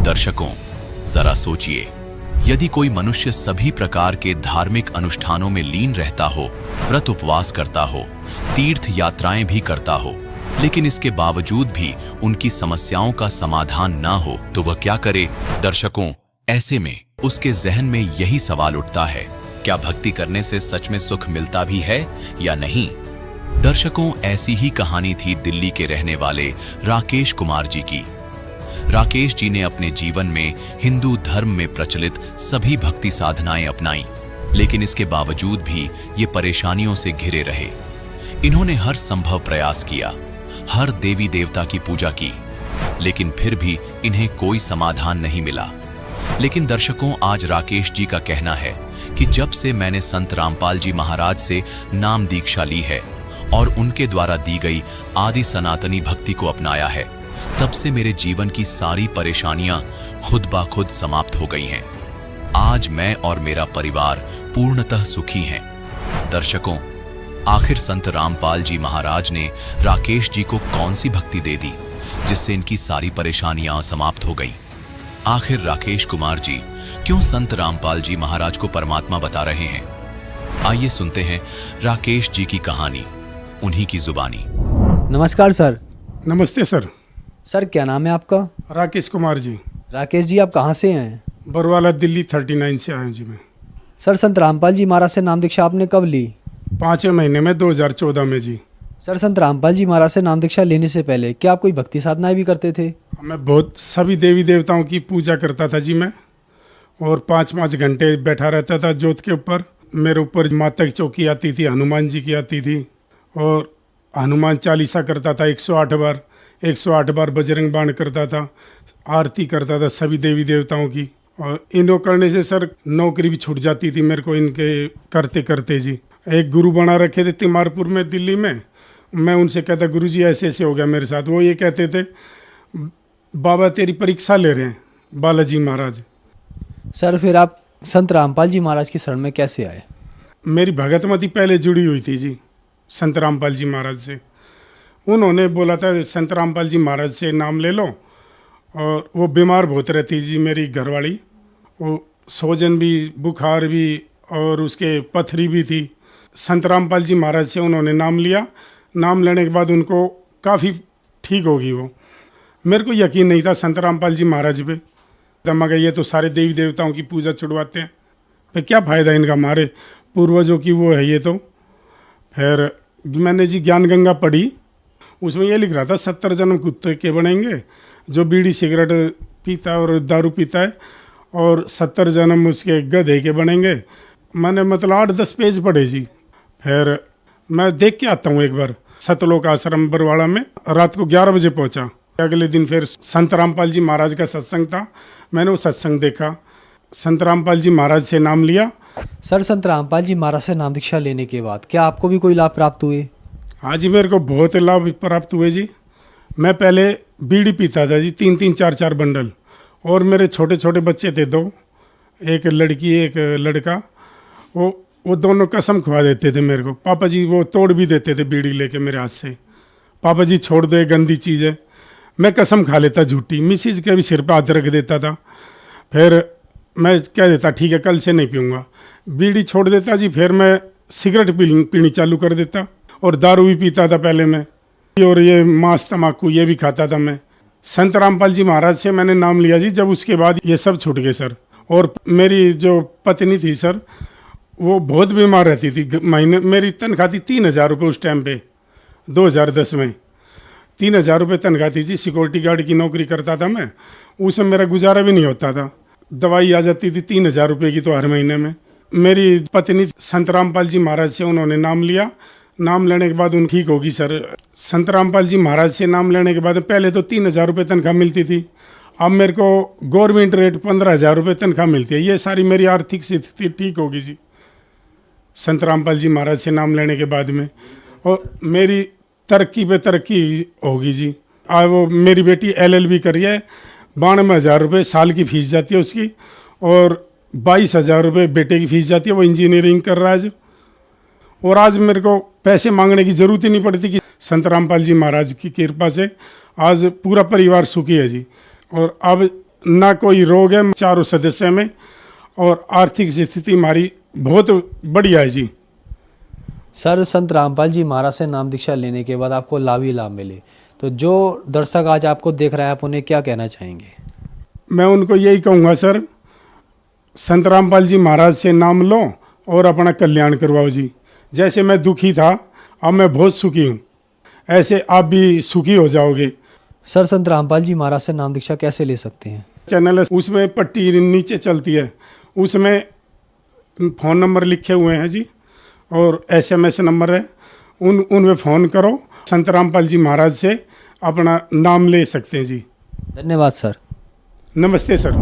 दर्शकों, जरा सोचिए, यदि कोई मनुष्य सभी प्रकार के धार्मिक अनुष्ठानों में लीन रहता हो, व्रत उपवास करता हो, तीर्थ यात्राएं भी करता हो, लेकिन इसके बावजूद भी उनकी समस्याओं का समाधान ना हो, तो वह क्या करे? दर्शकों, ऐसे में उसके जहन में यही सवाल उठता है, क्या भक्ति करने से सच में सुख मिलता भी है या नहीं? दर्शकों, ऐसी ही कहानी थी दिल्ली के रहने वाले राकेश कुमार जी की। राकेश जी ने अपने जीवन में हिंदू धर्म में प्रचलित सभी भक्ति साधनाएं अपनाई, लेकिन इसके बावजूद भी ये परेशानियों से घिरे रहे। इन्होंने हर संभव प्रयास किया, हर देवी देवता की पूजा की, लेकिन फिर भी इन्हें कोई समाधान नहीं मिला। लेकिन दर्शकों, आज राकेश जी का कहना है कि जब से मैंने संत रामपाल जी महाराज से नाम दीक्षा ली है और उनके द्वारा दी गई आदि सनातनी भक्ति को अपनाया है, तब से मेरे जीवन की सारी परेशानियां खुद ब खुद समाप्त हो गई हैं। आज मैं और मेरा परिवार पूर्णतः सुखी हैं। दर्शकों, आखिर संत रामपाल जी महाराज ने राकेश जी को कौन सी भक्ति दे दी जिससे इनकी सारी परेशानियां समाप्त हो गई? आखिर राकेश कुमार जी क्यों संत रामपाल जी महाराज को परमात्मा बता रहे हैं? आइए सुनते हैं राकेश जी की कहानी, उन्हीं की जुबानी। नमस्कार सर। नमस्ते सर। सर, क्या नाम है आपका? राकेश कुमार जी। राकेश जी, आप कहाँ से हैं? बरवाला दिल्ली 39 से आया हूँ जी मैं। सर, संत रामपाल जी महाराज से नाम दीक्षा आपने कब ली? 5वें महीने में 2014 में जी। सर, संत रामपाल जी महाराज से नाम दीक्षा लेने से पहले क्या आप कोई भक्ति साधनाएं भी करते थे? मैं बहुत सभी देवी देवताओं की पूजा करता था जी मैं, और 5-5 घंटे बैठा रहता था जोत के ऊपर। मेरे ऊपर माता की चौकी आती थी, हनुमान जी की आती थी, और हनुमान चालीसा करता था 108 बार। 108 बार बजरंग बाण करता था, आरती करता था सभी देवी देवताओं की। और इनको करने से सर नौकरी भी छूट जाती थी मेरे को इनके करते करते जी। एक गुरु बना रखे थे तिमारपुर में दिल्ली में। मैं उनसे कहता, गुरु जी ऐसे ऐसे हो गया मेरे साथ। वो ये कहते थे, बाबा तेरी परीक्षा ले रहे हैं बालाजी महाराज। सर, फिर आप संत रामपाल जी महाराज की शरण में कैसे आए? मेरी भगतमती पहले जुड़ी हुई थी जी संत रामपाल जी महाराज से। उन्होंने बोला था संत रामपाल जी महाराज से नाम ले लो। और वो बीमार बहुत रहती जी मेरी घरवाली, वो सोजन भी, बुखार भी, और उसके पथरी भी थी। संत रामपाल जी महाराज से उन्होंने नाम लिया। नाम लेने के बाद उनको काफ़ी ठीक होगी वो। मेरे को यकीन नहीं था संत रामपाल जी महाराज पे। मगर ये तो सारे देवी देवताओं की पूजा छुड़वाते हैं, फिर क्या फ़ायदा इनका, हमारे पूर्वजों की वो है ये तो। फिर मैंने जी ज्ञान गंगा पढ़ी, उसमें ये लिख रहा था 70 जन्म कुत्ते के बनेंगे जो बीड़ी सिगरेट पीता है और दारू पीता है, और 70 जन्म उसके गधे के बनेंगे। मैंने मतलब 8-10 पेज पढ़े जी। फिर मैं देख के आता हूँ एक बार सतलोक आश्रम बरवाड़ा में, रात को 11 बजे पहुँचा। अगले दिन फिर संत रामपाल जी महाराज का सत्संग था, मैंने वो सत्संग देखा, संत रामपाल जी महाराज से नाम लिया। सर, संत रामपाल जी महाराज से नाम दीक्षा लेने के बाद क्या आपको भी कोई लाभ प्राप्त हुए? हाँ जी, मेरे को बहुत लाभ प्राप्त हुए जी। मैं पहले बीड़ी पीता था जी, 3-3 4-4 बंडल, और मेरे छोटे छोटे बच्चे थे 2, एक लड़की एक लड़का। वो दोनों कसम खुआ देते थे मेरे को, पापा जी वो तोड़ भी देते थे बीड़ी लेके मेरे हाथ से, पापा जी छोड़ दो, गंदी चीज़ है। मैं कसम खा लेता झूठी, मिसिज के भी सिर पर हाथ रख देता था। फिर मैं कह देता ठीक है कल से नहीं पीऊँगा, बीड़ी छोड़ देता जी। फिर मैं सिगरेट पीनी चालू कर देता, और दारू भी पीता था पहले मैं, और ये मांस तम्बाकू ये भी खाता था मैं। संत रामपाल जी महाराज से मैंने नाम लिया जी, जब उसके बाद ये सब छूट गए सर। और मेरी जो पत्नी थी सर, वो बहुत बीमार रहती थी। महीने मेरी तनख्वाह थी 3,000 रुपये उस टाइम पे, 2010 में 3,000 रुपये तनख्वाह थी जी। सिक्योरिटी गार्ड की नौकरी करता था मैं, उसमें मेरा गुजारा भी नहीं होता था। दवाई आ जाती थी 3,000 रुपये की तो हर महीने में। मेरी पत्नी संत रामपाल जी महाराज से उन्होंने नाम लिया। नाम लेने के बाद उन ठीक होगी सर। संत रामपाल जी महाराज से नाम लेने के बाद पहले तो 3,000 रुपये तनख्वाह मिलती थी, अब मेरे को गवर्नमेंट रेट 15,000 रुपये तनख्वाह मिलती है। ये सारी मेरी आर्थिक स्थिति ठीक होगी जी संत रामपाल जी महाराज से नाम लेने के बाद में, और मेरी तरक्की पे तरक्की होगी जी। आज वो मेरी बेटी LLB कर रही है, 92,000 रुपये साल की फीस जाती है उसकी, और 22,000 रुपये बेटे की फीस जाती है, वो इंजीनियरिंग कर रहा है आज। और आज मेरे को पैसे मांगने की ज़रूरत ही नहीं पड़ती कि संत रामपाल जी महाराज की कृपा से आज पूरा परिवार सुखी है जी। और अब ना कोई रोग है चारों सदस्य में, और आर्थिक स्थिति हमारी बहुत बढ़िया है जी। सर, संत रामपाल जी महाराज से नाम दीक्षा लेने के बाद आपको लाभ ही लाभ मिले, तो जो दर्शक आज आपको देख रहे हैं आप उन्हें क्या कहना चाहेंगे? मैं उनको यही कहूँगा सर, संत रामपाल जी महाराज से नाम लो और अपना कल्याण करवाओ जी। जैसे मैं दुखी था, अब मैं बहुत सुखी हूँ, ऐसे आप भी सुखी हो जाओगे। सर, संत रामपाल जी महाराज से नाम दीक्षा कैसे ले सकते हैं? चैनल है उसमें पट्टी नीचे चलती है, उसमें फ़ोन नंबर लिखे हुए हैं जी, और SMS नंबर है, उनमें फ़ोन करो, संत रामपाल जी महाराज से अपना नाम ले सकते हैं जी। धन्यवाद सर। नमस्ते सर।